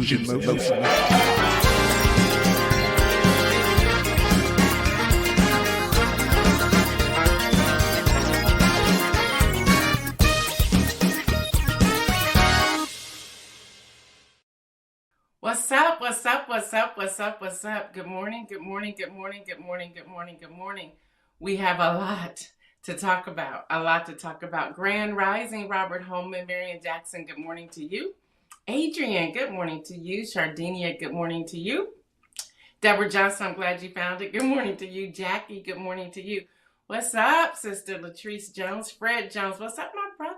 What's up? What's up? What's up? What's up? What's up? Good morning. Good morning. Good morning. Good morning. Good morning. Good morning. We have a lot to talk about. A lot to talk about. Grand Rising, Robert Holman, Marion Jackson. Good morning to you. Adrian, good morning to you. Shardinia, good morning to you. Deborah Johnson, I'm glad you found it. Good morning to you. Jackie, good morning to you. What's up, Sister Latrice Jones? Fred Jones, what's up, my brother?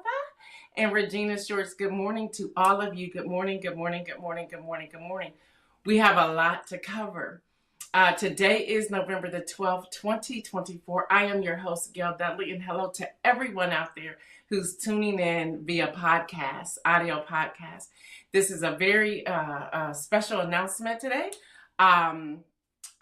And Regina Shorts, good morning to all of you. Good morning, good morning, good morning, good morning, good morning. We have a lot to cover. Today is November the 12th, 2024. I am your host, Gail Dudley, and hello to everyone out there who's tuning in via podcast, audio podcast. This is a very special announcement today. A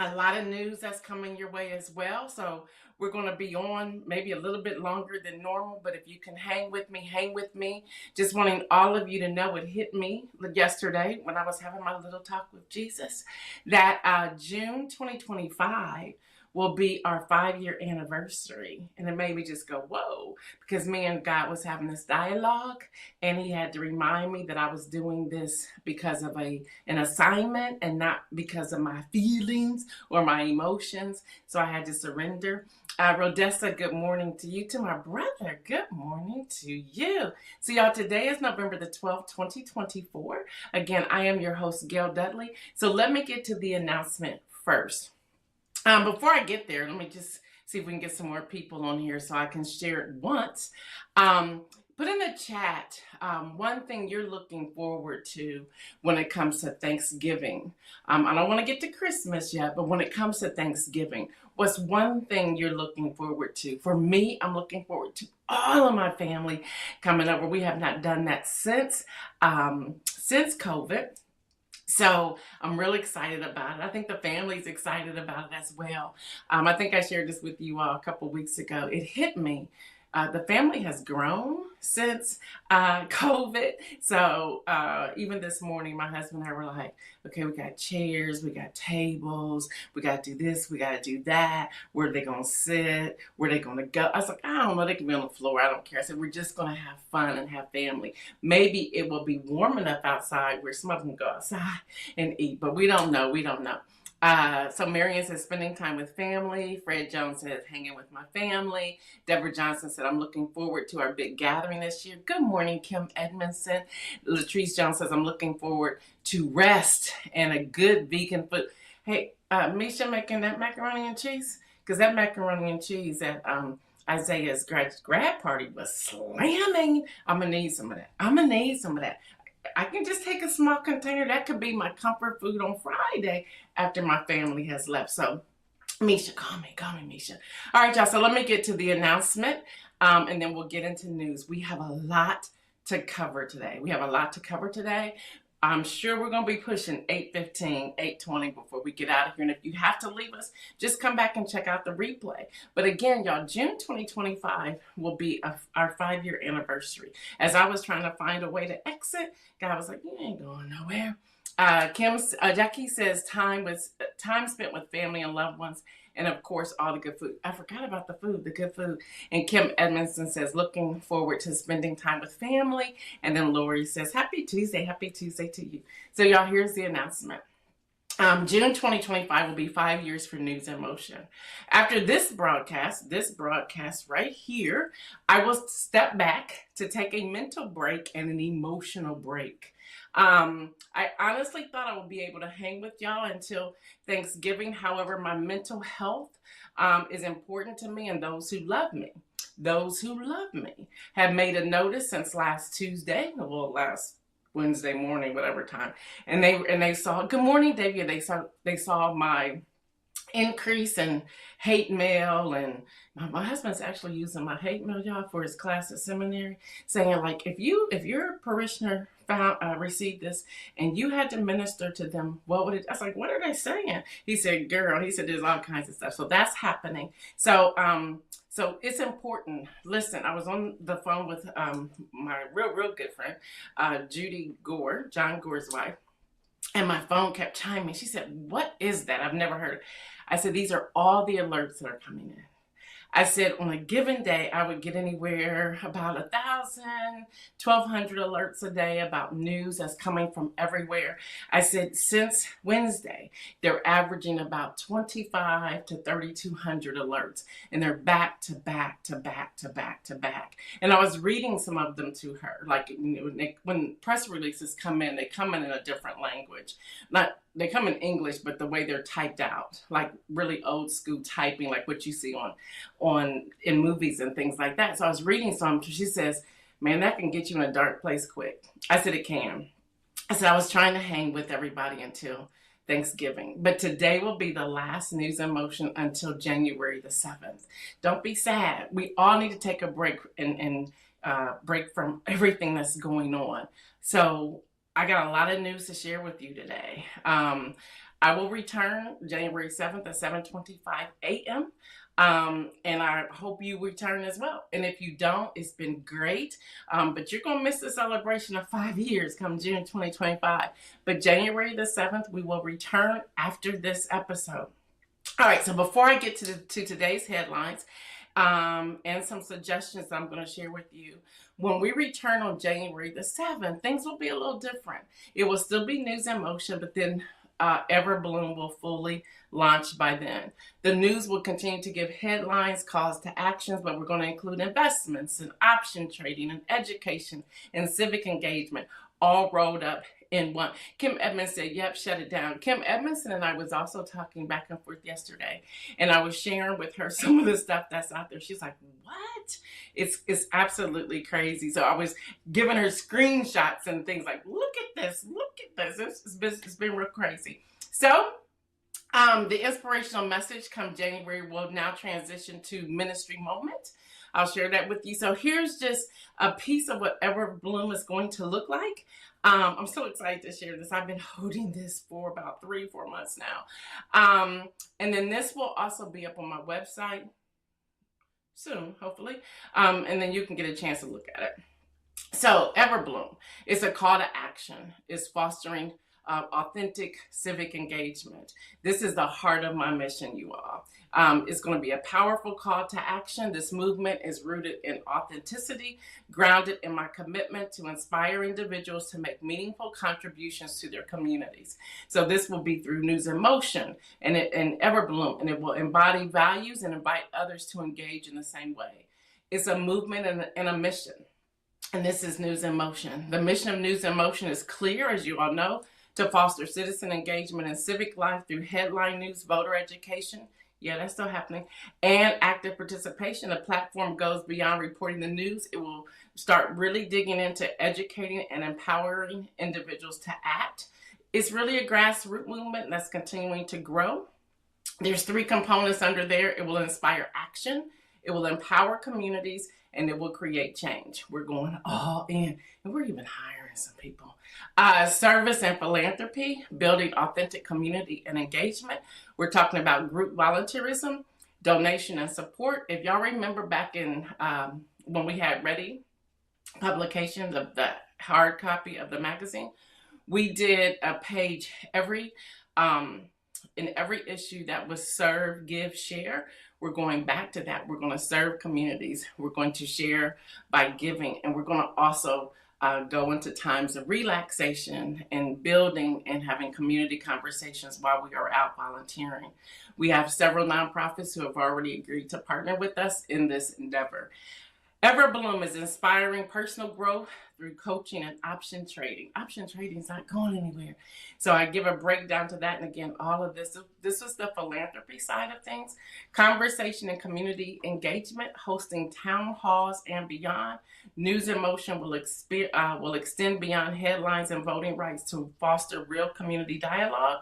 lot of news that's coming your way as well. So we're going to be on maybe a little bit longer than normal, but if you can hang with me. Just wanting all of you to know it hit me yesterday when I was having my little talk with Jesus that June 2025 will be our 5-year anniversary. And it made me just go, whoa, because me and God was having this dialogue and he had to remind me that I was doing this because of an assignment and not because of my feelings or my emotions. So I had to surrender. Rodessa, good morning to you. To my brother, good morning to you. So y'all, today is November the 12th, 2024. Again, I am your host, Gail Dudley. So let me get to the announcement first. Before I get there, let me just see if we can get some more people on here so I can share it once. Put in the chat one thing you're looking forward to when it comes to Thanksgiving. I don't want to get to Christmas yet, but when it comes to Thanksgiving, what's one thing you're looking forward to? For me, I'm looking forward to all of my family coming over. We have not done that since COVID. So I'm really excited about it. I think the family's excited about it as well. I think I shared this with you all a couple weeks ago. It hit me. The family has grown since COVID. So even this morning, my husband and I were like, okay, we got chairs, we got tables, we got to do this, we got to do that. Where are they going to sit? Where are they going to go? I was like, I don't know. They can be on the floor. I don't care. I said, we're just going to have fun and have family. Maybe it will be warm enough outside where some of them go outside and eat, but we don't know. We don't know. So Marion says spending time with family. Fred Jones says hanging with my family. Deborah Johnson said I'm looking forward to our big gathering this year. Good morning, Kim Edmondson. Latrice Jones says I'm looking forward to rest and a good vegan food. Hey, Misha making that macaroni and cheese? Because that macaroni and cheese at Isaiah's grad party was slamming. I'm going to need some of that. I can just take a small container. That could be my comfort food on Friday after my family has left. So, Misha, call me, Misha. All right, y'all. So let me get to the announcement, and then we'll get into news. We have a lot to cover today. I'm sure we're going to be pushing 8:15, 8:20 before we get out of here. And if you have to leave us, just come back and check out the replay. But again, y'all, June 2025 will be our 5-year anniversary. As I was trying to find a way to exit, God was like, you ain't going nowhere. Jackie says time spent with family and loved ones. And of course, all the good food. I forgot about the good food. And Kim Edmondson says, looking forward to spending time with family. And then Lori says, happy Tuesday to you. So y'all, here's the announcement. June 2025 will be 5 years for News in Motion. After this broadcast right here, I will step back to take a mental break and an emotional break. I honestly thought I would be able to hang with y'all until Thanksgiving. However, my mental health is important to me, and those who love me have made a notice since last Wednesday morning, whatever time, and they saw, good morning, David. They saw my increase in hate mail, and my husband's actually using my hate mail, y'all, for his class at seminary, saying like, if your parishioner received this and you had to minister to them, what would it? I was like, what are they saying? He said, girl, there's all kinds of stuff. So that's happening. So it's important. Listen, I was on the phone with my real good friend, Judy Gore, John Gore's wife. and my phone kept chiming. She said, "What is that? I've never heard." I said, "These are all the alerts that are coming in." I said on a given day, I would get anywhere about 1,000, 1,200 alerts a day about news that's coming from everywhere. I said since Wednesday, they're averaging about 25 to 3,200 alerts, and they're back to back to back to back to back. And I was reading some of them to her. Like when press releases come in, they come in a different language. They come in English, but the way they're typed out, like really old school typing, like what you see on in movies and things like that. So I was reading some. She says, "Man, that can get you in a dark place quick." I said, "It can." I said, "I was trying to hang with everybody until Thanksgiving, but today will be the last News in Motion until January the 7th. Don't be sad. We all need to take a break and break from everything that's going on." So I got a lot of news to share with you today. I will return January 7th at 7:25 a.m. And I hope you return as well. And if you don't, it's been great. But you're going to miss the celebration of 5 years come June 2025. But January the 7th, we will return after this episode. All right, so before I get to today's headlines, and some suggestions I'm going to share with you. When we return on January the 7th, things will be a little different. It will still be News in Motion, but then Everbloom will fully launch by then. The news will continue to give headlines, calls to actions, but we're going to include investments and option trading and education and civic engagement all rolled up in one. Kim Edmonds said, "Yep, shut it down." Kim Edmondson and I was also talking back and forth yesterday, and I was sharing with her some of the stuff that's out there. She's like, "What?" It's absolutely crazy. So I was giving her screenshots and things like, look at this. It's been real crazy. So the inspirational message come January will now transition to ministry moment. I'll share that with you. So here's just a piece of what Everbloom is going to look like. I'm so excited to share this. I've been holding this for about 3-4 months now. And then this will also be up on my website soon, hopefully. And then you can get a chance to look at it. So Everbloom is a call to action. It's fostering authentic civic engagement. This is the heart of my mission, you all. It's going to be a powerful call to action. This movement is rooted in authenticity, grounded in my commitment to inspire individuals to make meaningful contributions to their communities. So this will be through News in Motion and Everbloom, and it will embody values and invite others to engage in the same way. It's a movement and a mission. And this is News in Motion. The mission of News in Motion is clear, as you all know, to foster citizen engagement and civic life through headline news, voter education. Yeah, that's still happening. And active participation. The platform goes beyond reporting the news. It will start really digging into educating and empowering individuals to act. It's really a grassroots movement that's continuing to grow. There's 3 components under there. It will inspire action, it will empower communities, and it will create change. We're going all in, and we're even hiring some people. Service and philanthropy, building authentic community and engagement. We're talking about group volunteerism, donation and support. If y'all remember back in when we had Ready publications of the hard copy of the magazine, we did a page in every issue that was serve, give, share. We're going back to that. We're going to serve communities. We're going to share by giving, and we're going to also go into times of relaxation and building and having community conversations while we are out volunteering. We have several nonprofits who have already agreed to partner with us in this endeavor. Everbloom is inspiring personal growth through coaching and option trading. Option trading is not going anywhere. So I give a breakdown to that. And again, all of this was the philanthropy side of things. Conversation and community engagement, hosting town halls and beyond. News in Motion will extend beyond headlines and voting rights to foster real community dialogue.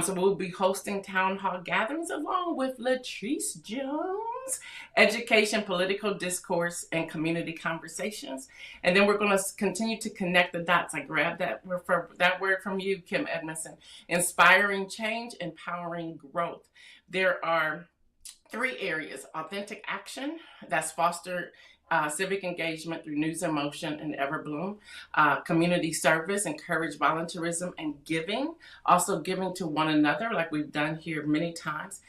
So we'll be hosting town hall gatherings along with Latrice Jones, education, political discourse, and community conversations. And then we're going to continue to connect the dots. I grabbed that word from you, Kim Edmondson. Inspiring change, empowering growth. There are 3 areas: authentic action, that's fostered civic engagement through News and Motion and Everbloom, community service, encourage volunteerism and giving, also giving to one another like we've done here many times,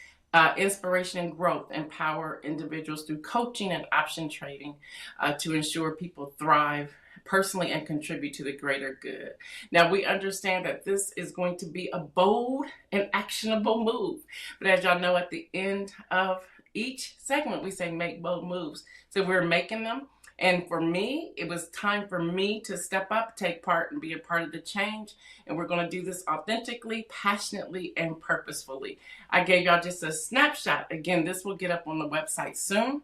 inspiration and growth, empower individuals through coaching and option trading to ensure people thrive personally and contribute to the greater good. Now, we understand that this is going to be a bold and actionable move. But as y'all know, at the end of each segment, we say make bold moves. So we're making them. And for me, it was time for me to step up, take part, and be a part of the change. And we're going to do this authentically, passionately, and purposefully. I gave y'all just a snapshot. Again, this will get up on the website soon.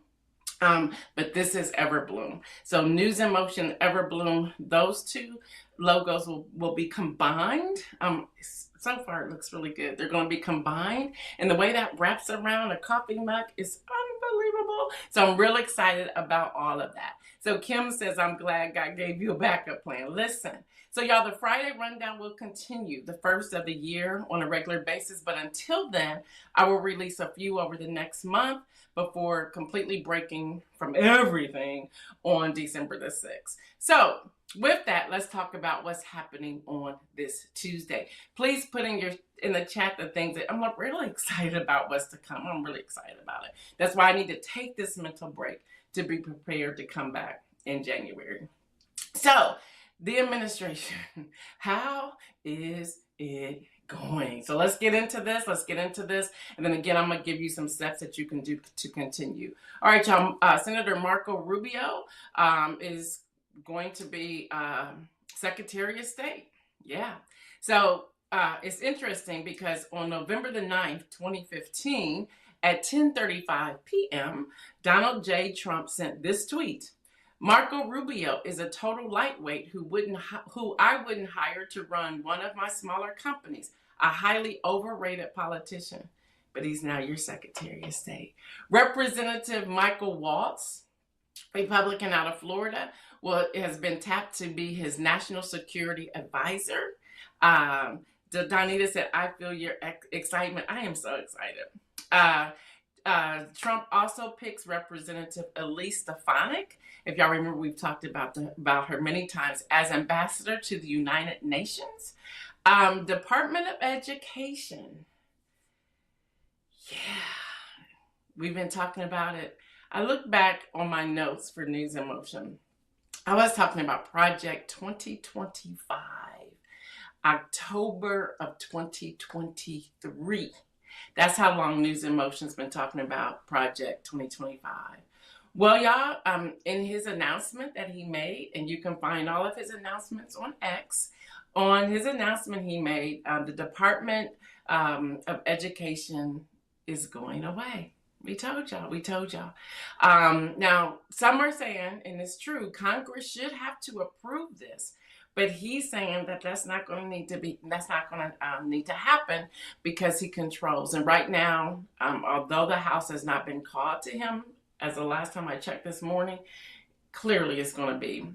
But this is Everbloom. So News and Motion, Everbloom, those two logos will be combined. So far, it looks really good. They're going to be combined. And the way that wraps around a coffee mug is unbelievable. So I'm real excited about all of that. So Kim says, I'm glad God gave you a backup plan. Listen. So y'all, the Friday Rundown will continue the first of the year on a regular basis. But until then, I will release a few over the next month before completely breaking from everything on December the 6th. So with that, let's talk about what's happening on this Tuesday. Please put in the chat the things that I'm really excited about what's to come. I'm really excited about it. That's why I need to take this mental break to be prepared to come back in January. So the administration, how is it going? So let's get into this. And then again, I'm going to give you some steps that you can do to continue. All right, y'all. Senator Marco Rubio is going to be Secretary of State. Yeah. So it's interesting because on November the 9th, 2015, at 10:35 p.m., Donald J. Trump sent this tweet. Marco Rubio is a total lightweight who I wouldn't hire to run one of my smaller companies, a highly overrated politician, but he's now your Secretary of State. Representative Michael Waltz, Republican out of Florida, has been tapped to be his national security advisor. Donita said, I feel your excitement. I am so excited. Trump also picks Representative Elise Stefanik. If y'all remember, we've talked about her many times as ambassador to the United Nations. Department of Education. Yeah, we've been talking about it. I look back on my notes for News and Motion. I was talking about Project 2025, October of 2023. That's how long News and Motion's been talking about Project 2025. Well, y'all, in his announcement that he made, and you can find all of his announcements on X, on his announcement he made, the Department of Education is going away. We told y'all. Now, some are saying, and it's true, Congress should have to approve this. But he's saying that that's not going to need to happen because he controls. And right now, although the House has not been called to him, as the last time I checked this morning, clearly it's going to be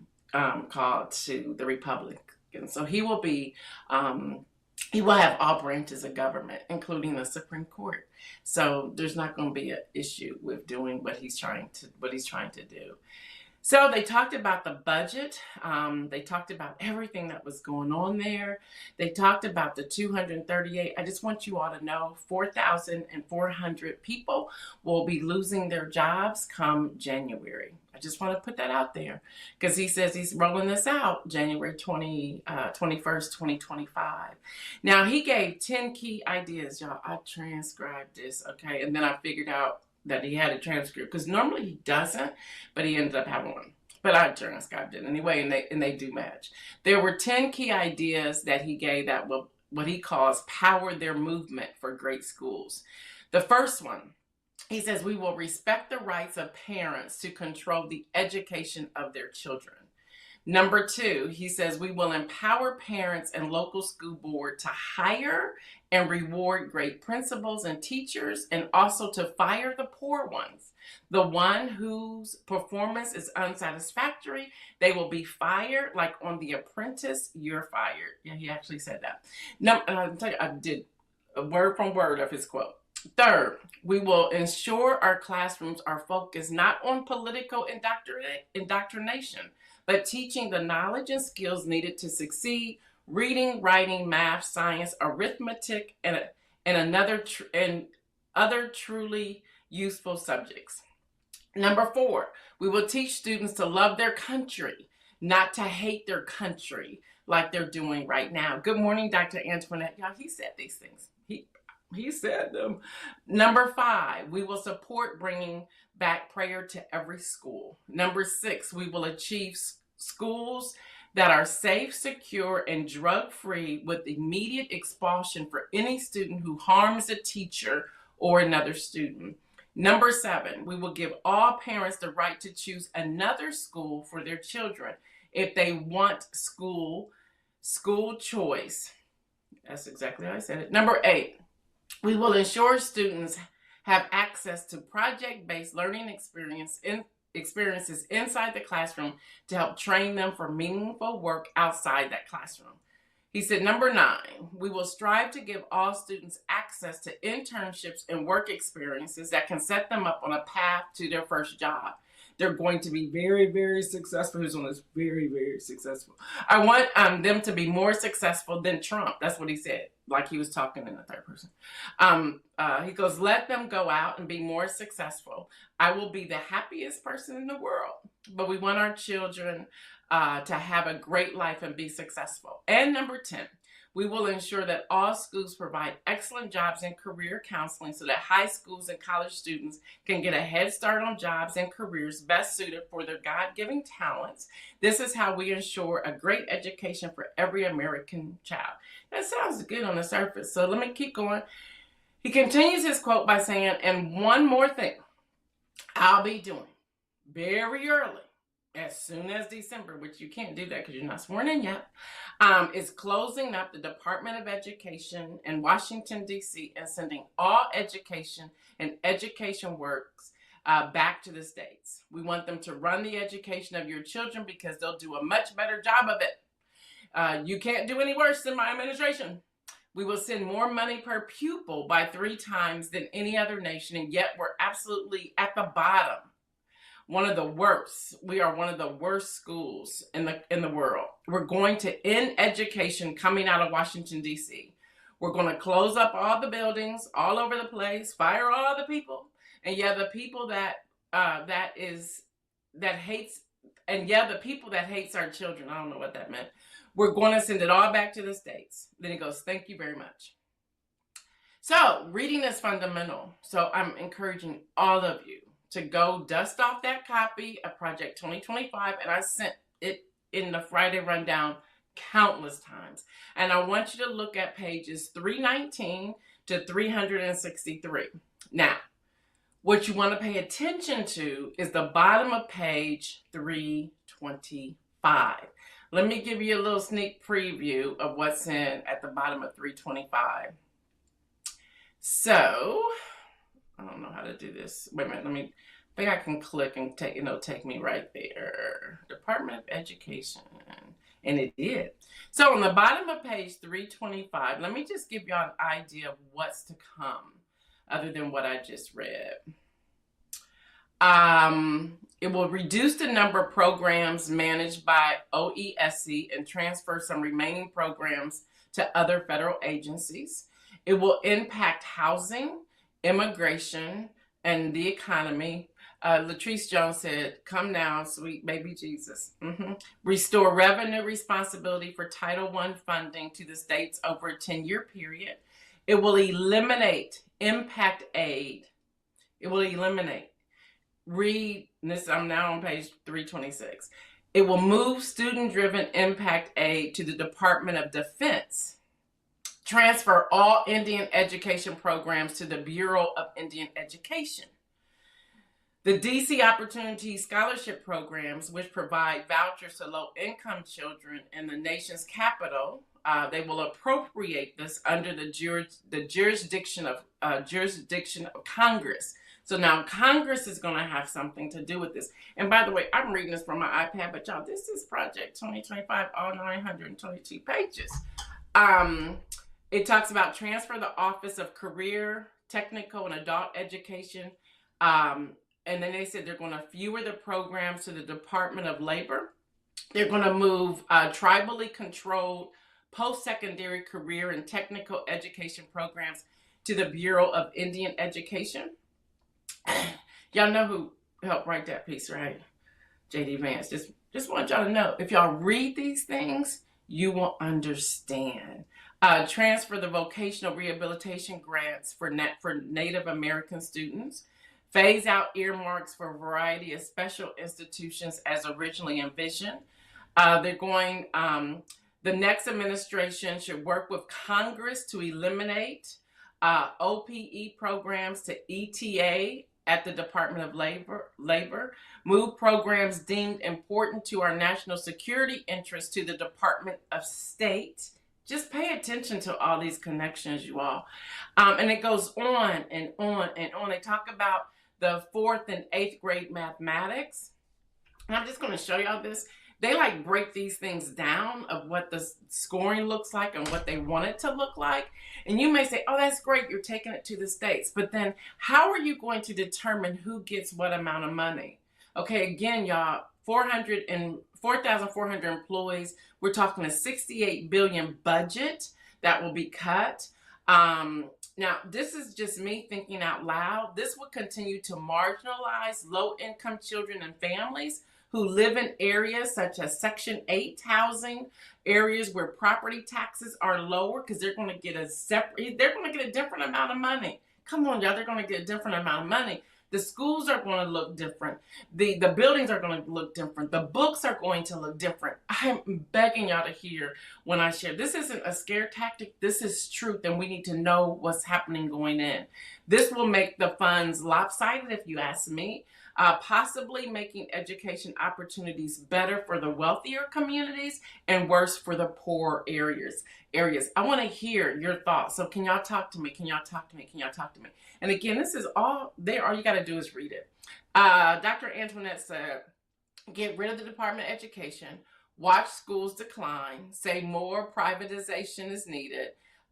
called to the Republicans. So he will have all branches of government, including the Supreme Court. So there's not going to be an issue with doing what he's trying to do. So they talked about the budget. They talked about everything that was going on there. They talked about the 238. I just want you all to know 4,400 people will be losing their jobs come January. I just want to put that out there because he says he's rolling this out January 21st, 2025. Now, he gave 10 key ideas, y'all. I transcribed this, okay? And then I figured out that he had a transcript because normally he doesn't, but he ended up having one. But I transcribed it anyway, and they do match. There were 10 key ideas that he gave that will what he calls power their movement for great schools. The first one, he says, we will respect the rights of parents to control the education of their children. Number 2, he says, we will empower parents and local school board to hire and reward great principals and teachers, and also to fire the poor ones. The one whose performance is unsatisfactory, they will be fired. Like on The Apprentice, you're fired. Yeah, he actually said that. No, I did a word from word of his quote. Third, we will ensure our classrooms are focused not on political indoctrination, but teaching the knowledge and skills needed to succeed: reading, writing, math, science, arithmetic, and other truly useful subjects. Number four, we will teach students to love their country, not to hate their country like they're doing right now. Good morning, Dr. Antoinette. Y'all, he said these things. He said them. Number five, we will support bringing back prayer to every school. Number six, we will achieve schools that are safe, secure, and drug-free with immediate expulsion for any student who harms a teacher or another student. Number seven, we will give all parents the right to choose another school for their children if they want school choice. That's exactly how I said it. Number eight, we will ensure students have access to project-based learning experiences inside the classroom to help train them for meaningful work outside that classroom. He said, number nine, we will strive to give all students access to internships and work experiences that can set them up on a path to their first job. They're going to be very, very successful. Who's on this? Very, very successful. I want them to be more successful than Trump. That's what he said, like he was talking in the third person. He goes, let them go out and be more successful. I will be the happiest person in the world. But we want our children to have a great life and be successful. And number 10, we will ensure that all schools provide excellent jobs and career counseling so that high schools and college students can get a head start on jobs and careers best suited for their God-given talents. This is how we ensure a great education for every American child. That sounds good on the surface, so let me keep going. He continues his quote by saying, and one more thing I'll be doing very early, as soon as December, which you can't do that because you're not sworn in yet, is closing up the Department of Education in Washington, D.C. and sending all education and education works back to the states. We want them to run the education of your children because they'll do a much better job of it. You can't do any worse than my administration. We will send more money per pupil by 3 times than any other nation, and yet we're absolutely at the bottom. One of the worst. We are one of the worst schools in the world. We're going to end education coming out of Washington, D.C. We're going to close up all the buildings all over the place, fire all the people, and the people that hates our children. I don't know what that meant. We're going to send it all back to the states. Then he goes, thank you very much. So reading is fundamental. So I'm encouraging all of you to go dust off that copy of Project 2025, and I sent it in the Friday rundown countless times. And I want you to look at pages 319 to 363. Now, what you want to pay attention to is the bottom of page 325. Let me give you a little sneak preview of what's in at the bottom of 325. So, I don't know how to do this. Wait a minute, I think I can click and take me right there. Department of Education. And it did. So on the bottom of page 325, let me just give y'all an idea of what's to come other than what I just read. It will reduce the number of programs managed by OESC and transfer some remaining programs to other federal agencies. It will impact housing, immigration, and the economy. Latrice Jones said, come now, sweet baby Jesus. Restore revenue responsibility for Title I funding to the states over a 10-year period. It will eliminate impact aid. It will eliminate. Read this, I'm now on page 326. It will move student-driven impact aid to the Department of Defense. Transfer all Indian education programs to the Bureau of Indian Education. The DC Opportunity Scholarship Programs, which provide vouchers to low-income children in the nation's capital, they will appropriate this under the jurisdiction of Congress. So now Congress is going to have something to do with this. And by the way, I'm reading this from my iPad, but y'all, this is Project 2025, all 922 pages. It talks about transfer the Office of Career technical and adult education. And then they said they're going to fewer the programs to the Department of Labor. They're going to move tribally controlled post-secondary career and technical education programs to the Bureau of Indian Education. Y'all know who helped write that piece, right? J.D. Vance. Just want y'all to know, if y'all read these things, you will understand. Transfer the vocational rehabilitation grants for Native American students. Phase out earmarks for a variety of special institutions as originally envisioned. The next administration should work with Congress to eliminate OPE programs to ETA at the Department of Labor. Move programs deemed important to our national security interests to the Department of State. Just pay attention to all these connections, you all. And it goes on and on and on. They talk about the 4th and 8th grade mathematics. And I'm just going to show y'all this. They like break these things down of what the scoring looks like and what they want it to look like. And you may say, oh, that's great, you're taking it to the states. But then how are you going to determine who gets what amount of money? Okay, again, y'all, 4,400 employees. We're talking a $68 billion budget that will be cut. Now, this is just me thinking out loud. This will continue to marginalize low-income children and families who live in areas such as Section 8 housing, areas where property taxes are lower, because they're going to get a different amount of money. Come on, y'all, they're going to get a different amount of money. The schools are going to look different. The buildings are going to look different. The books are going to look different. I'm begging y'all to hear when I share. This isn't a scare tactic. This is truth, and we need to know what's happening going in. This will make the funds lopsided, if you ask me, possibly making education opportunities better for the wealthier communities and worse for the poor areas. I want to hear your thoughts. So can y'all talk to me? Can y'all talk to me? Can y'all talk to me? And again, this is all there. All you got to do is read it. Dr. Antoinette said, get rid of the Department of Education, watch schools decline, say more privatization is needed,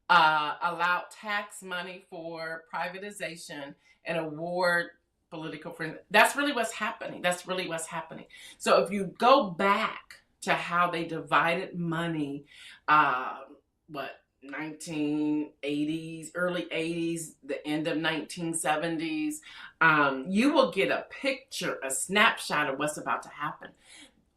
allow tax money for privatization, and award political friends. That's really what's happening. So if you go back to how they divided money, 1980s, early 80s, the end of 1970s, you will get a picture, a snapshot of what's about to happen.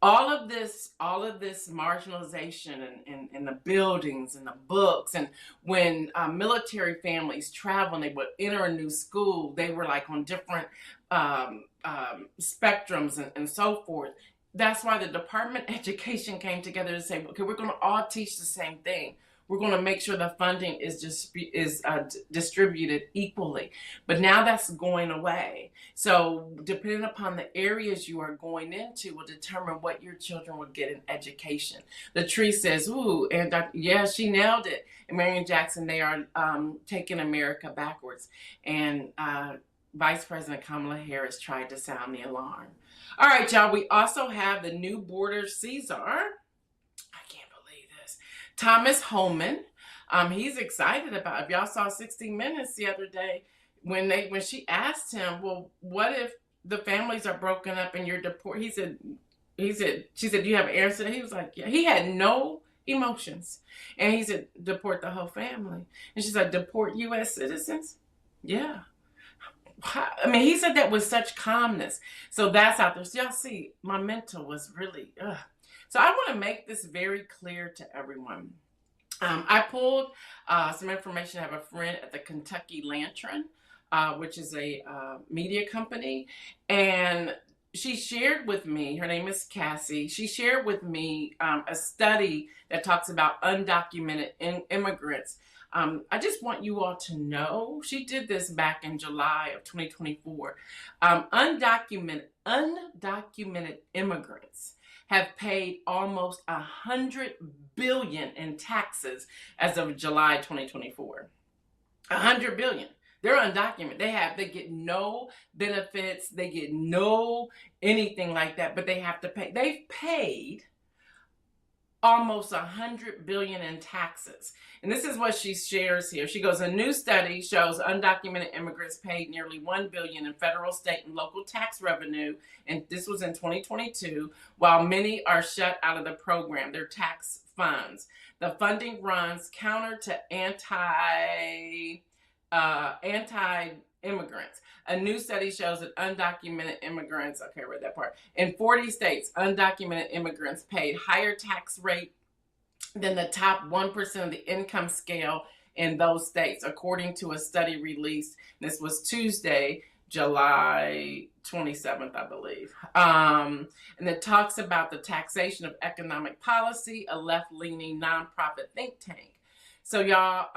All of this marginalization and the buildings and the books, and when military families travel and they would enter a new school, they were like on different spectrums and so forth. That's why the Department of Education came together to say, okay, we're going to all teach the same thing. We're going to make sure the funding is distributed equally. But now that's going away. So depending upon the areas you are going into will determine what your children will get in education. The tree says, ooh, and yeah, she nailed it. And Marion Jackson, they are taking America backwards. And Vice President Kamala Harris tried to sound the alarm. All right, y'all, we also have the new border Caesar. Thomas Homan, he's excited about it. If y'all saw 60 Minutes the other day, when she asked him, well, what if the families are broken up and you're deported? She said, do you have an answer? He was like, yeah. He had no emotions. And he said, deport the whole family. And she's like, deport U.S. citizens? Yeah. I mean, he said that with such calmness. So that's out there. So y'all see, my mental was really, So I want to make this very clear to everyone. I pulled some information. I have a friend at the Kentucky Lantern, which is a media company, and she shared with me, her name is Cassie, she shared with me a study that talks about undocumented immigrants. I just want you all to know, she did this back in July of 2024. Undocumented immigrants have paid almost $100 billion in taxes as of July 2024. $100 billion. They're undocumented. They get no benefits. They get no anything like that, but they have to pay. They've paid almost $100 billion in taxes. And this is what she shares here. She goes, a new study shows undocumented immigrants paid nearly $1 billion in federal, state, and local tax revenue, and this was in 2022, while many are shut out of the program, their tax funds. The funding runs counter to anti-immigrants. A new study shows that undocumented immigrants, okay, I read that part, in 40 states, undocumented immigrants paid higher tax rate than the top 1% of the income scale in those states, according to a study released. This was Tuesday, July 27th, I believe. And it talks about the taxation of economic policy, a left-leaning nonprofit think tank. So y'all,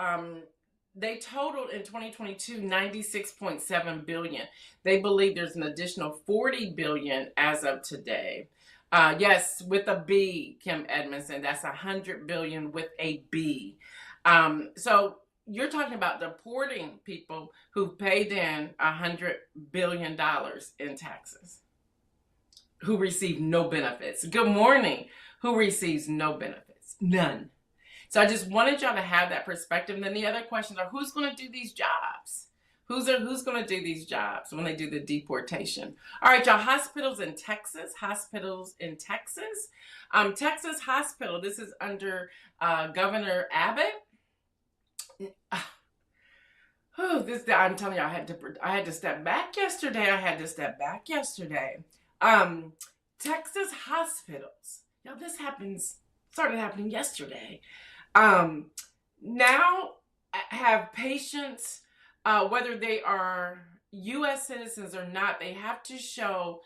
they totaled in 2022 $96.7 billion. They believe there's an additional $40 billion as of today. Yes, with a B, Kim Edmondson. That's $100 billion with a B. So you're talking about deporting people who paid in $100 billion in taxes, who receive no benefits. Good morning. Who receives no benefits? None. So I just wanted y'all to have that perspective. And then the other questions are, who's going to do these jobs? Who's going to do these jobs when they do the deportation? All right, y'all, hospitals in Texas. Texas Hospital, this is under Governor Abbott. I'm telling you, I had to step back yesterday. Texas hospitals. Y'all, this started happening yesterday. Now have patients, whether they are U.S. citizens or not, they have to show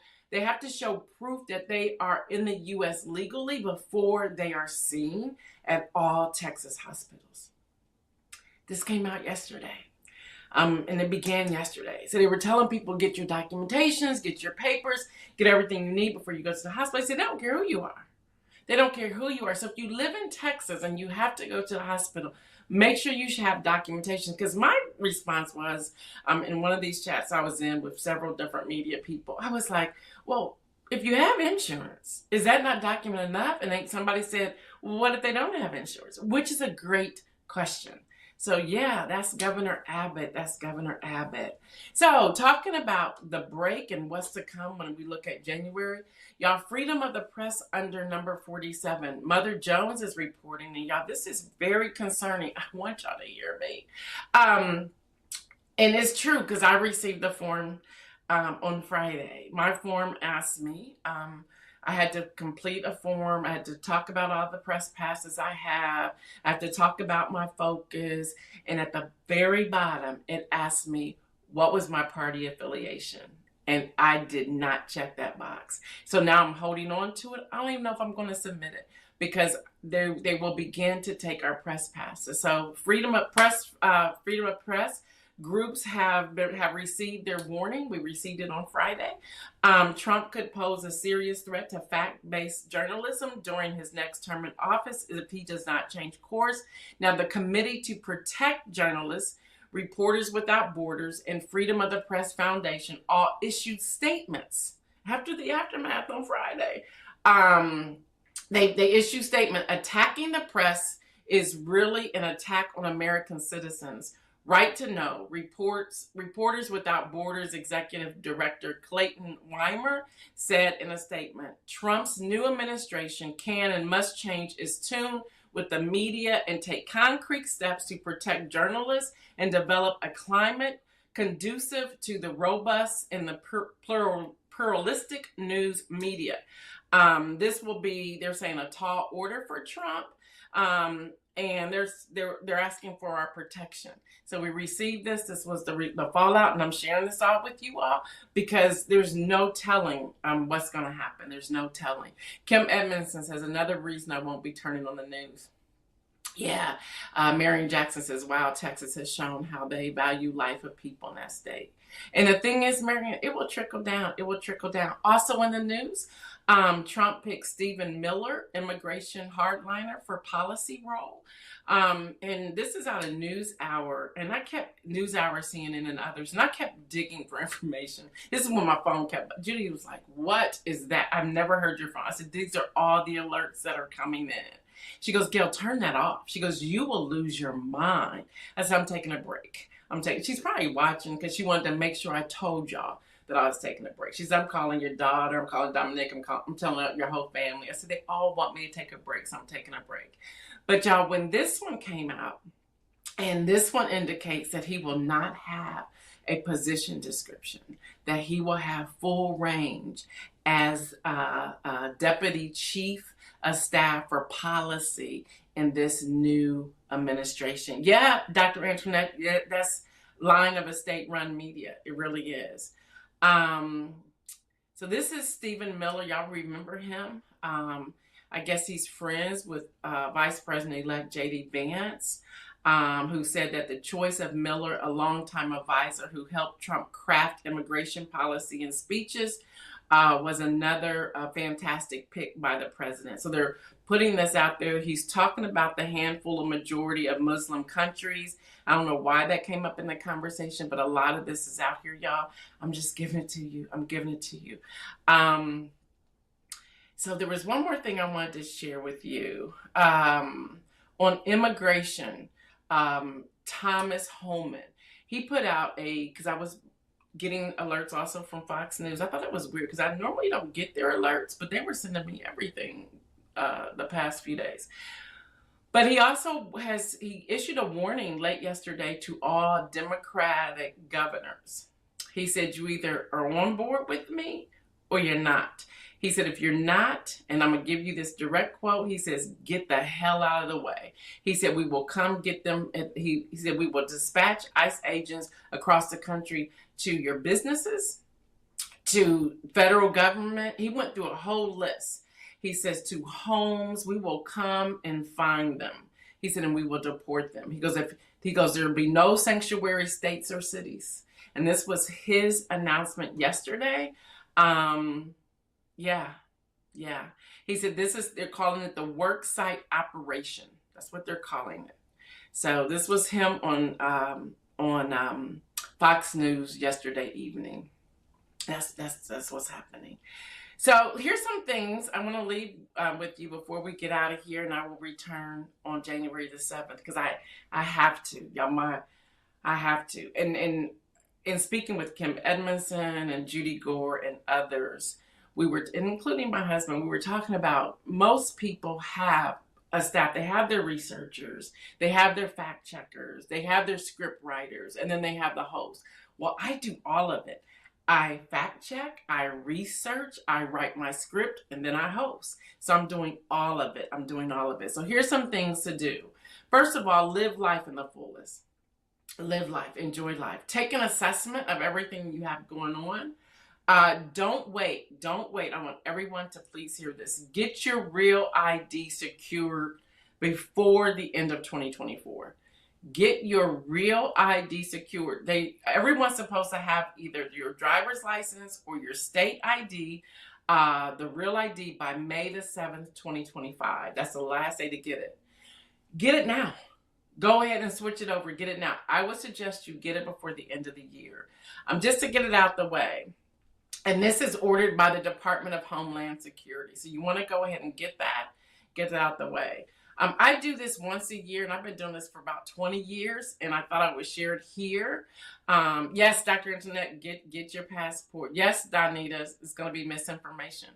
proof that they are in the U.S. legally before they are seen at all Texas hospitals. This came out yesterday. And it began yesterday. So they were telling people, get your documentations, get your papers, get everything you need before you go to the hospital. They said, they don't care who you are. They don't care who you are. So if you live in Texas and you have to go to the hospital, make sure you should have documentation. Because my response was, in one of these chats I was in with several different media people, I was like, well, if you have insurance, is that not documented enough? And then somebody said, well, what if they don't have insurance? Which is a great question. So yeah, that's Governor Abbott. So talking about the break and what's to come when we look at January, y'all, freedom of the press under number 47. Mother Jones is reporting, and y'all, this is very concerning. I want y'all to hear me. And it's true because I received the form on Friday. My form asked me, I had to complete a form. I had to talk about all the press passes I have. I have to talk about my focus. And at the very bottom, it asked me, what was my party affiliation? And I did not check that box. So now I'm holding on to it. I don't even know if I'm going to submit it because they will begin to take our press passes. So freedom of press groups have received their warning. We received it on Friday. Trump could pose a serious threat to fact-based journalism during his next term in office if he does not change course. Now, the Committee to Protect Journalists, Reporters Without Borders, and Freedom of the Press Foundation all issued statements after the aftermath on Friday. They issued statement, attacking the press is really an attack on American citizens. Right to Know, Reporters Without Borders Executive Director Clayton Weimer said in a statement, Trump's new administration can and must change its tune with the media and take concrete steps to protect journalists and develop a climate conducive to the robust and the pluralistic news media. This will be, they're saying, a tall order for Trump. And they're asking for our protection. So we received this. This was the fallout, and I'm sharing this all with you all because there's no telling what's going to happen. There's no telling. Kim Edmondson says, another reason I won't be turning on the news. Yeah. Marion Jackson says, wow, Texas has shown how they value life of people in that state. And the thing is, Marion, it will trickle down. Also in the news, Trump picked Stephen Miller, immigration hardliner, for policy role. And this is out of NewsHour. And I kept NewsHour, CNN, and others. And I kept digging for information. This is when my phone Judy was like, what is that? I've never heard your phone. I said, these are all the alerts that are coming in. She goes, Gail, turn that off. She goes, you will lose your mind. I said, I'm taking a break. She's probably watching because she wanted to make sure I told y'all that I was taking a break. She said, I'm calling your daughter. I'm calling Dominic. I'm telling your whole family. I said, they all want me to take a break, so I'm taking a break. But y'all, when this one came out, and this one indicates that he will not have a position description, that he will have full range as Deputy Chief of Staff for Policy in this new administration. Yeah, Dr. Antoinette, yeah, that's line of a state-run media. It really is. So this is Stephen Miller. Y'all remember him? I guess he's friends with Vice President-elect J.D. Vance, who said that the choice of Miller, a longtime advisor who helped Trump craft immigration policy and speeches, was another fantastic pick by the president. So they're putting this out there. He's talking about the handful of majority of Muslim countries. I don't know why that came up in the conversation, but a lot of this is out here, y'all. I'm just giving it to you. I'm giving it to you. So there was one more thing I wanted to share with you on immigration. Thomas Holman, he put out because I was getting alerts also from Fox News. I thought it was weird because I normally don't get their alerts, but they were sending me everything the past few days. But he also he issued a warning late yesterday to all Democratic governors. He said, you either are on board with me or you're not. He said, if you're not, and I'm going to give you this direct quote, he says, get the hell out of the way. He said, we will come get them. He said, we will dispatch ICE agents across the country to your businesses, to federal government. He went through a whole list. He says, to homes, we will come and find them. He said, and we will deport them. He goes, there will be no sanctuary states or cities. And this was his announcement yesterday. Yeah. He said, they're calling it the work site operation. That's what they're calling it. So this was him on Fox News yesterday evening. That's what's happening. So here's some things I want to leave with you before we get out of here, and I will return on January the 7th because I have to, y'all. I have to. And in speaking with Kim Edmondson and Judy Gore and others, including my husband, we were talking about most people have a staff. They have their researchers, they have their fact checkers, they have their script writers, and then they have the host. Well, I do all of it. I fact check, I research, I write my script, and then I host. So I'm doing all of it. So here's some things to do. First of all, live life in the fullest. Live life, enjoy life. Take an assessment of everything you have going on. Don't wait. I want everyone to please hear this. Get your real ID secured before the end of 2024. Get your real ID secured. Everyone's supposed to have either your driver's license or your state ID, the real ID by May the 7th, 2025. That's the last day to get it. Get it now. Go ahead and switch it over. Get it now. I would suggest you get it before the end of the year. Just to get it out the way. And this is ordered by the Department of Homeland Security. So you want to go ahead and get it out the way. I do this once a year, and I've been doing this for about 20 years, and I thought I would share it here. Yes, Dr. Internet, get your passport. Yes, Donita, it's going to be misinformation.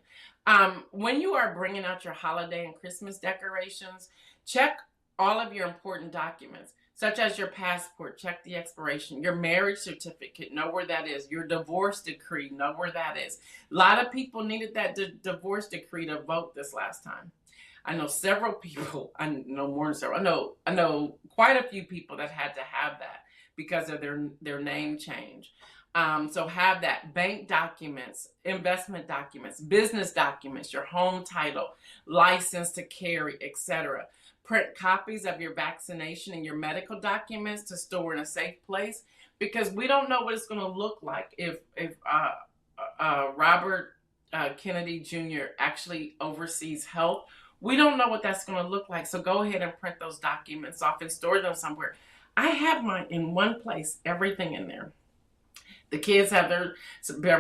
When you are bringing out your holiday and Christmas decorations, check all of your important documents, such as your passport, check the expiration, your marriage certificate, know where that is, your divorce decree, know where that is. A lot of people needed that divorce decree to vote this last time. I know several people, I know more than several, I know quite a few people that had to have that because of their name change. So have that. Bank documents, investment documents, business documents, your home title, license to carry, etc. Print copies of your vaccination and your medical documents to store in a safe place, because we don't know what it's going to look like if Robert Kennedy Jr. actually oversees health. We don't know what that's going to look like. So go ahead and print those documents off and store them somewhere. I have mine in one place, everything in there. The kids have their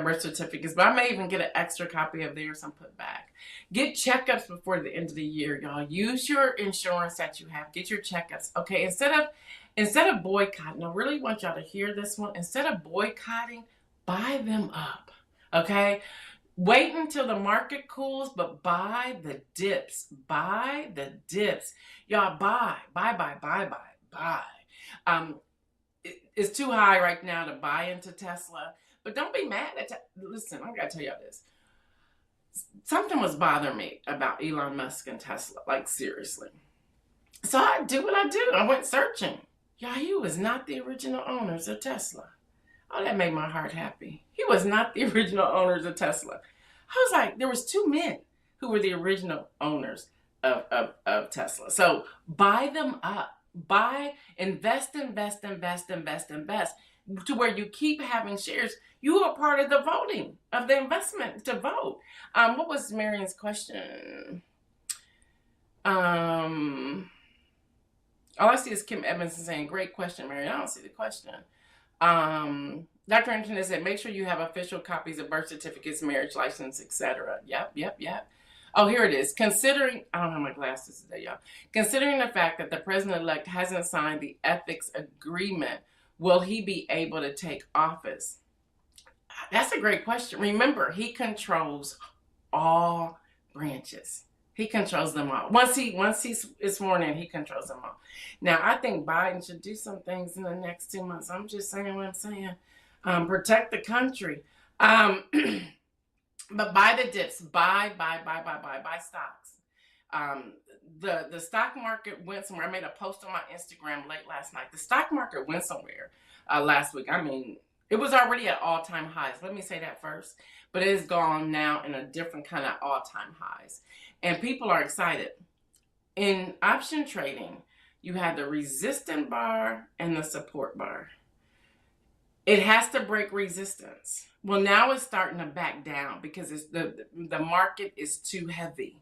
birth certificates, but I may even get an extra copy of theirs and put back. Get checkups before the end of the year, y'all. Use your insurance that you have. Get your checkups. Okay, instead of boycotting, I really want y'all to hear this one. Instead of boycotting, buy them up. Okay? Wait until the market cools, but buy the dips. Buy the dips. Y'all buy. It's too high right now to buy into Tesla, but don't be mad at listen, I gotta tell y'all this. Something was bothering me about Elon Musk and Tesla, like seriously. So I do what I do. I went searching. Y'all, he was not the original owners of Tesla. Oh, that made my heart happy. He was not the original owners of Tesla. I was like, there was two men who were the original owners of Tesla. So buy them up. Invest to where you keep having shares. You are part of the voting, of the investment to vote. What was Marion's question? All I see is Kim Edmondson saying, great question, Marion. I don't see the question. Dr. Anderson said, make sure you have official copies of birth certificates, marriage license, etc. Yep. Oh, here it is. Considering, I don't have my glasses today, y'all. Considering the fact that the president-elect hasn't signed the ethics agreement, will he be able to take office? That's a great question. Remember, he controls all branches. He controls them all. Once he is sworn in, he controls them all. Now, I think Biden should do some things in the next 2 months. I'm just saying what I'm saying. Protect the country. But buy the dips. Buy stocks. The stock market went somewhere. I made a post on my Instagram late last night. The stock market went somewhere last week. I mean, it was already at all-time highs. Let me say that first. But it has gone now in a different kind of all-time highs. And people are excited. In option trading, you have the resistance bar and the support bar. It has to break resistance. Well, now it's starting to back down because it's the market is too heavy.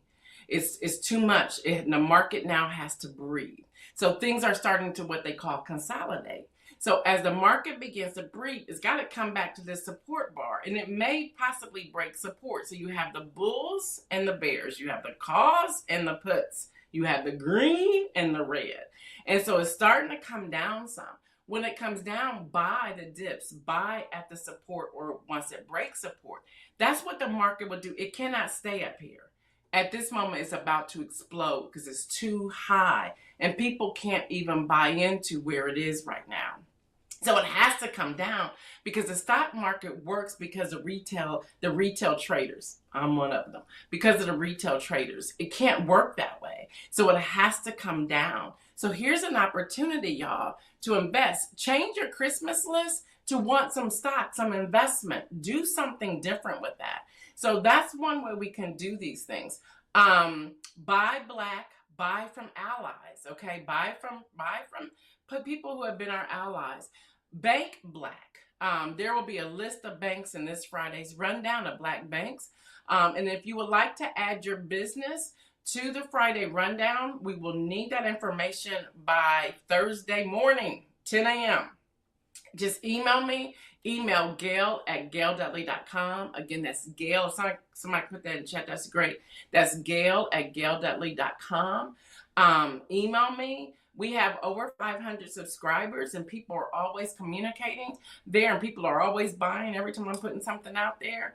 It's too much. The market now has to breathe. So things are starting to what they call consolidate. So as the market begins to breathe, it's got to come back to this support bar, and it may possibly break support. So you have the bulls and the bears. You have the calls and the puts. You have the green and the red. And so it's starting to come down some. When it comes down, buy the dips, buy at the support, or once it breaks support. That's what the market will do. It cannot stay up here. At this moment, it's about to explode because it's too high, and people can't even buy into where it is right now. So it has to come down because the stock market works because of the retail traders. I'm one of them. Because of the retail traders. It can't work that way. So it has to come down. So here's an opportunity, y'all, to invest. Change your Christmas list to want some stock, some investment. Do something different with that. So that's one way we can do these things. Buy black, buy from allies, okay? Buy from people who have been our allies. Bank black. There will be a list of banks in this Friday's rundown of black banks. And if you would like to add your business to the Friday rundown, we will need that information by Thursday morning, 10 a.m. Just email me. Email Gail at gail.lee.com. Again, that's Gail. Somebody put that in chat. That's great. That's Gail at gail.lee.com. Email me. We have over 500 subscribers, and people are always communicating there, and people are always buying every time I'm putting something out there.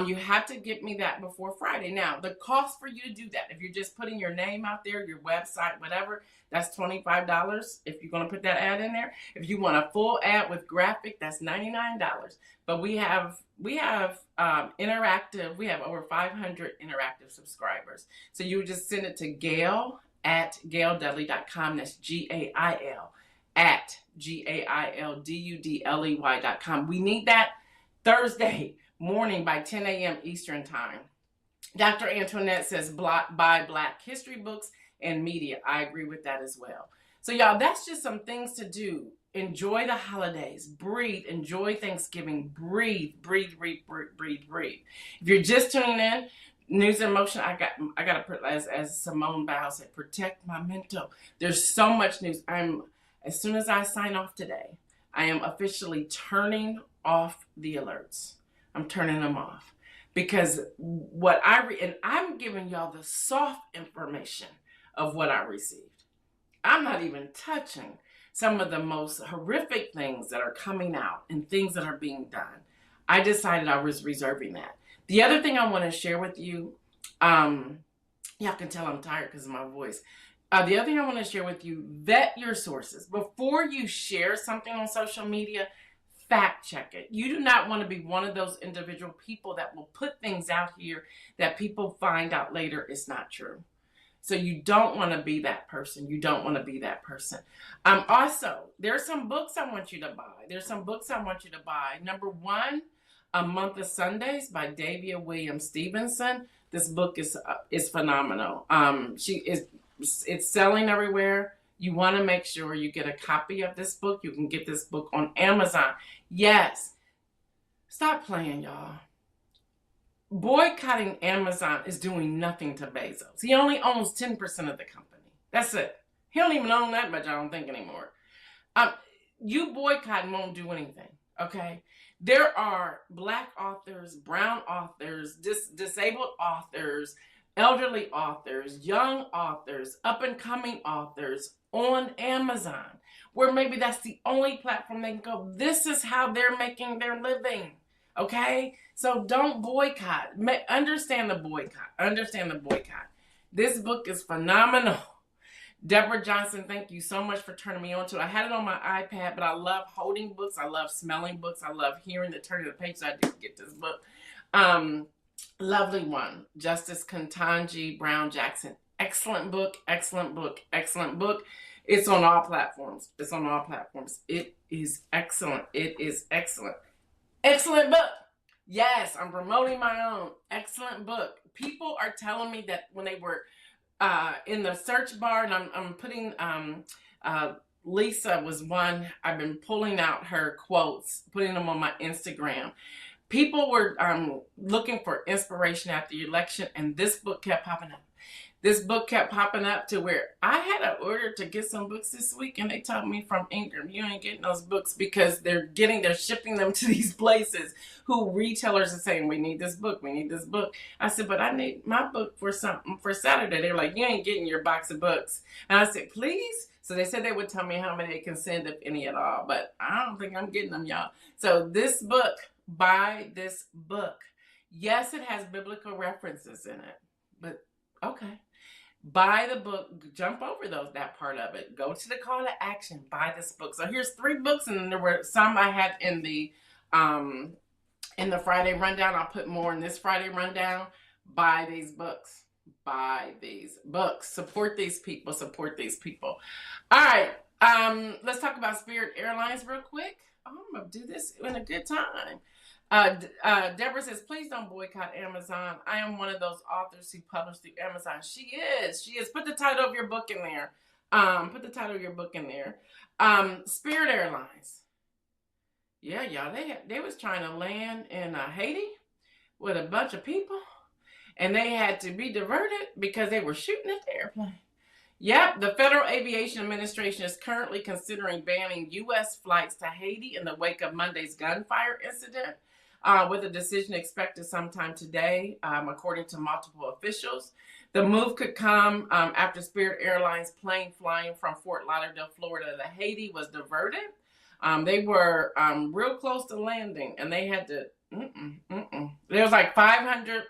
You have to get me that before Friday. Now, the cost for you to do that, if you're just putting your name out there, your website, whatever, that's $25 if you're going to put that ad in there. If you want a full ad with graphic, that's $99. But we have interactive. We have over 500 interactive subscribers. So you would just send it to Gail at gaildudley.com. That's Gail at gaildudley.com. We need that Thursday morning by 10 a.m. Eastern time. Dr. Antoinette says buy Black history books and media. I agree with that as well. So y'all, that's just some things to do. Enjoy the holidays. Breathe. Enjoy Thanksgiving. Breathe. If you're just tuning in, News in Motion, I got to put, as Simone Biles said, protect my mental. There's so much news. As soon as I sign off today, I am officially turning off the alerts. I'm turning them off because and I'm giving y'all the soft information of what I received. I'm not even touching some of the most horrific things that are coming out and things that are being done. I decided I was reserving that. The other thing I want to share with you, y'all can tell I'm tired because of my voice. The other thing I want to share with you, vet your sources. Before you share something on social media, fact check it. You do not want to be one of those individual people that will put things out here that people find out later is not true. So you don't want to be that person. You don't want to be that person. Also, there's some books I want you to buy. Number one, A Month of Sundays by Davia Williams Stevenson. This book is phenomenal. It's selling everywhere. You want to make sure you get a copy of this book. You can get this book on Amazon. Yes. Stop playing, y'all. Boycotting Amazon is doing nothing to Bezos. He only owns 10% of the company. That's it. He don't even own that much, I don't think, anymore. You boycott and won't do anything, okay? There are Black authors, brown authors, disabled authors, elderly authors, young authors, up-and-coming authors on Amazon, where maybe that's the only platform they can go. This is how they're making their living, okay? So don't boycott. Understand the boycott. This book is phenomenal. Deborah Johnson, thank you so much for turning me on to it. I had it on my iPad, but I love holding books. I love smelling books. I love hearing the turn of the page. So I did get this book. Lovely one. Justice Ketanji Brown Jackson. Excellent book. It's on all platforms. It is excellent. Excellent book. Yes, I'm promoting my own. Excellent book. People are telling me that when they were in the search bar, and I'm putting, Lisa was one, I've been pulling out her quotes, putting them on my Instagram. People were looking for inspiration after the election, and this book kept popping up. To where I had an order to get some books this week, and they told me from Ingram, you ain't getting those books because they're shipping them to these places who retailers are saying, we need this book. I said, but I need my book for something for Saturday. They're like, you ain't getting your box of books. And I said, please? So they said they would tell me how many they can send, if any at all, but I don't think I'm getting them, y'all. So this book, buy this book. Yes, it has biblical references in it, but okay. Buy the book, jump over that part of it. Go to the call to action, buy this book. So here's 3 books, and then there were some I had in the Friday rundown. I'll put more in this Friday rundown. Buy these books. Support these people. All right. Let's talk about Spirit Airlines real quick. I'm gonna do this in a good time. Deborah says, please don't boycott Amazon. I am one of those authors who publish through Amazon. She is. Put the title of your book in there. Spirit Airlines. Yeah, y'all, they was trying to land in Haiti with a bunch of people, and they had to be diverted because they were shooting at the airplane. Yep, the Federal Aviation Administration is currently considering banning U.S. flights to Haiti in the wake of Monday's gunfire incident, with a decision expected sometime today, according to multiple officials. The move could come after Spirit Airlines plane flying from Fort Lauderdale, Florida to Haiti was diverted. They were real close to landing, and they had to, There was like 500,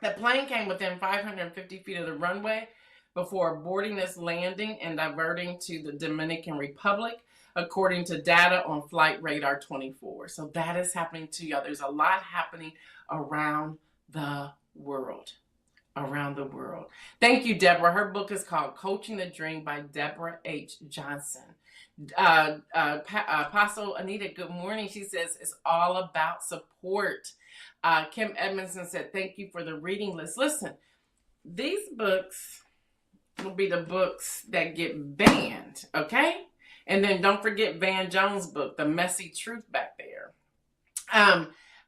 the plane came within 550 feet of the runway before boarding this landing and diverting to the Dominican Republic, according to data on Flight Radar 24. So that is happening to y'all. There's a lot happening around the world. Thank you, Deborah. Her book is called Coaching the Dream by Deborah H. Johnson. Apostle Anita, good morning. She says it's all about support. Kim Edmondson said, thank you for the reading list. Listen, these books will be the books that get banned, okay? And then don't forget Van Jones' book, The Messy Truth, back there.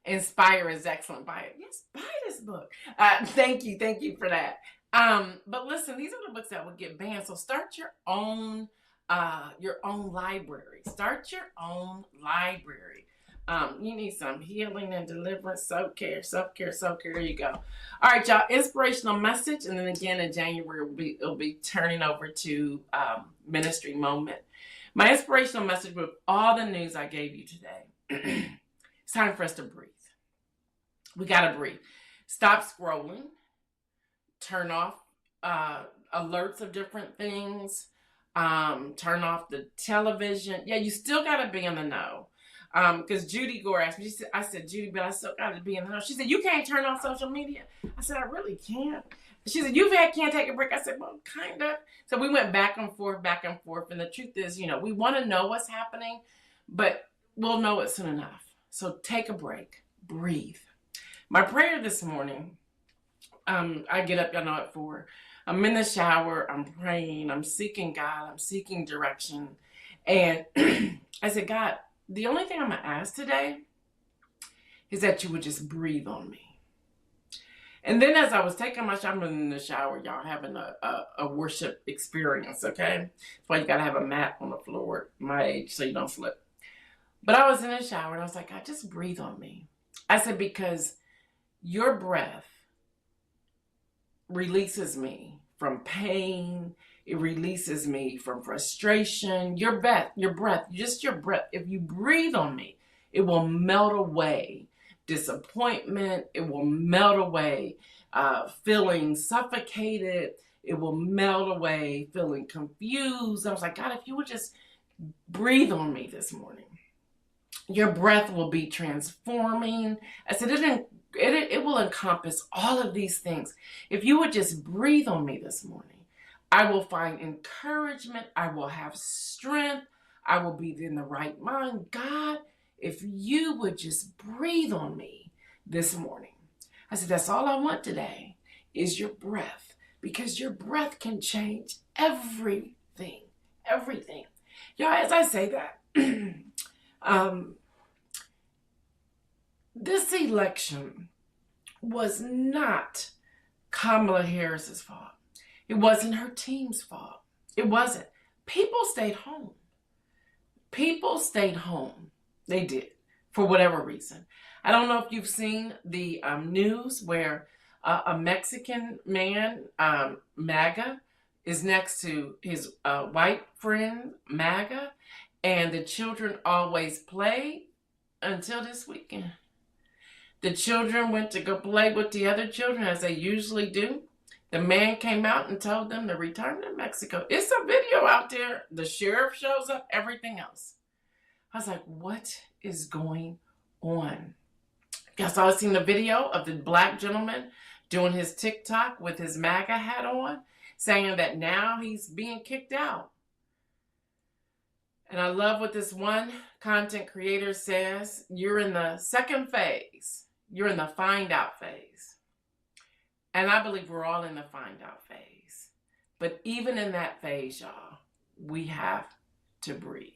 Inspire is excellent. Buy it. Yes, buy this book. Thank you for that. But listen, these are the books that will get banned. So start your own library. You need some healing and deliverance, self-care, self-care, self-care. There you go. All right, y'all. Inspirational message, and then again in January it'll be turning over to ministry moment. My inspirational message with all the news I gave you today. It's time for us to breathe. We gotta breathe. Stop scrolling. Turn off alerts of different things. Turn off the television. Yeah, you still gotta be in the know. Because Judy Gore asked me, I said, Judy, but I still got to be in the house. She said, you can't turn off social media. I said, I really can't. She said, can't take a break. I said, well, kind of. So we went back and forth. And the truth is, we want to know what's happening, but we'll know it soon enough. So take a break, breathe. My prayer this morning, I get up, y'all know, at 4. I'm in the shower, I'm praying, I'm seeking God, I'm seeking direction. And I said, God, the only thing I'm going to ask today is that you would just breathe on me. And then as I was taking my shower, I'm in the shower, y'all, having a worship experience, okay? That's why you got to have a mat on the floor at my age so you don't slip. But I was in the shower and I was like, God, just breathe on me. I said, because your breath releases me from pain. It releases me from frustration. Your breath, just your breath. If you breathe on me, it will melt away disappointment. It will melt away feeling suffocated. It will melt away feeling confused. I was like, God, if you would just breathe on me this morning, your breath will be transforming. I said, it will encompass all of these things. If you would just breathe on me this morning, I will find encouragement. I will have strength. I will be in the right mind. God, if you would just breathe on me this morning. I said, that's all I want today is your breath, because your breath can change everything, everything. Y'all, as I say that, this election was not Kamala Harris's fault. It wasn't her team's fault. It wasn't. People stayed home. People stayed home. They did, for whatever reason. I don't know if you've seen the news where a Mexican man, MAGA, is next to his white friend, MAGA, and the children always play until this weekend. The children went to go play with the other children, as they usually do. The man came out and told them to return to Mexico. It's a video out there. The sheriff shows up, everything else. I was like, what is going on? Guess I was seeing the video of the black gentleman doing his TikTok with his MAGA hat on, saying that now he's being kicked out. And I love what this one content creator says. You're in the second phase. You're in the find out phase. And I believe we're all in the find out phase. But even in that phase, y'all, we have to breathe.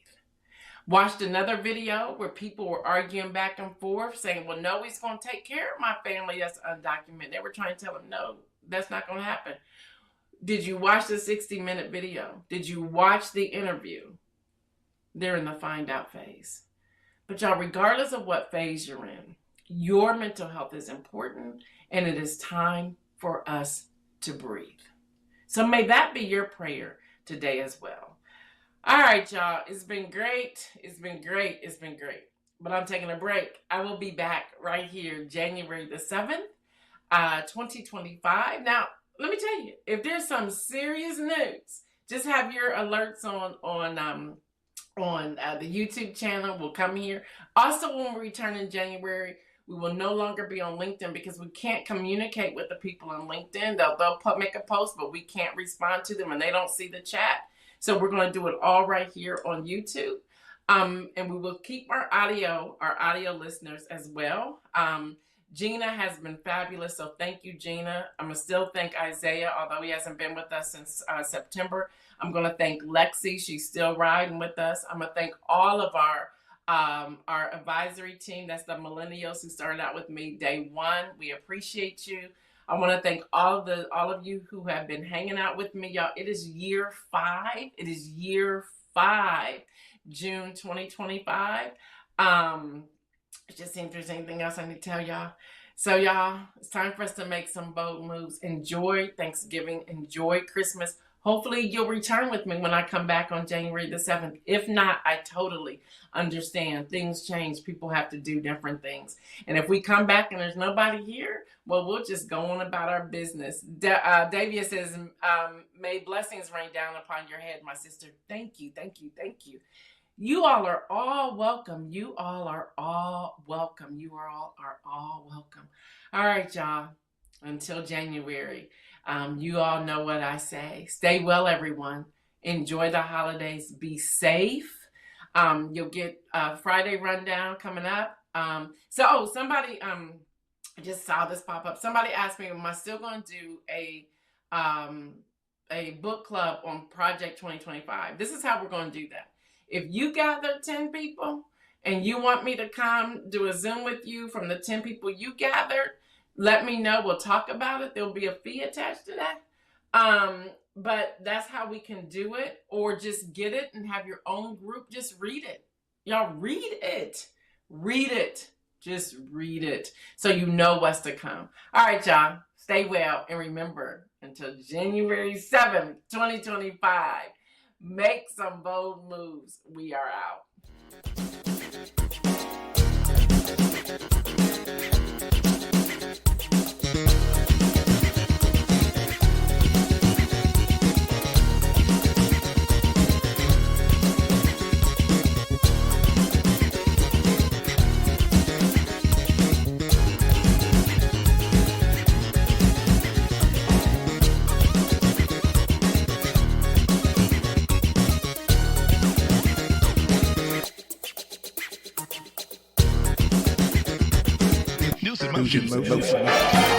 Watched another video where people were arguing back and forth, saying, well, no, he's going to take care of my family that's undocumented. They were trying to tell him, no, that's not going to happen. Did you watch the 60-minute video? Did you watch the interview? They're in the find out phase. But y'all, regardless of what phase you're in, your mental health is important, and it is time for us to breathe. So may that be your prayer today as well. All right, y'all. It's been great. It's been great. It's been great. But I'm taking a break. I will be back right here January the 7th, 2025. Now, let me tell you, if there's some serious news, just have your alerts on the YouTube channel. We'll come here. Also, when we return in January, we will no longer be on LinkedIn because we can't communicate with the people on LinkedIn. They'll make a post, but we can't respond to them and they don't see the chat. So we're going to do it all right here on YouTube. And we will keep our audio listeners as well. Gina has been fabulous. So thank you, Gina. I'm going to still thank Isaiah, although he hasn't been with us since September. I'm going to thank Lexi. She's still riding with us. I'm going to thank all of our advisory team. That's the millennials who started out with me day one. We appreciate you. I want to thank all of you who have been hanging out with me, y'all. It is year 5. It is year 5, June 2025. It just seems there's anything else I need to tell y'all. So y'all, it's time for us to make some bold moves. Enjoy Thanksgiving. Enjoy Christmas. Hopefully you'll return with me when I come back on January the 7th. If not, I totally understand. Things change. People have to do different things. And if we come back and there's nobody here, well, we'll just go on about our business. Davia says, may blessings rain down upon your head, my sister. Thank you, thank you, thank you. You all are all welcome. You all are all welcome. You are all welcome. All right, y'all. Until January. You all know what I say. Stay well, everyone. Enjoy the holidays. Be safe. You'll get a Friday rundown coming up. Somebody I just saw this pop up. Somebody asked me, am I still going to do a book club on Project 2025? This is how we're going to do that. If you gather 10 people and you want me to come do a Zoom with you from the 10 people you gathered, let me know. We'll talk about it. There'll be a fee attached to that. But that's how we can do it. Or just get it and have your own group. Just read it. Y'all read it. Read it. Just read it so you know what's to come. All right, y'all. Stay well. And remember, until January 7th, 2025, make some bold moves. We are out. Motion.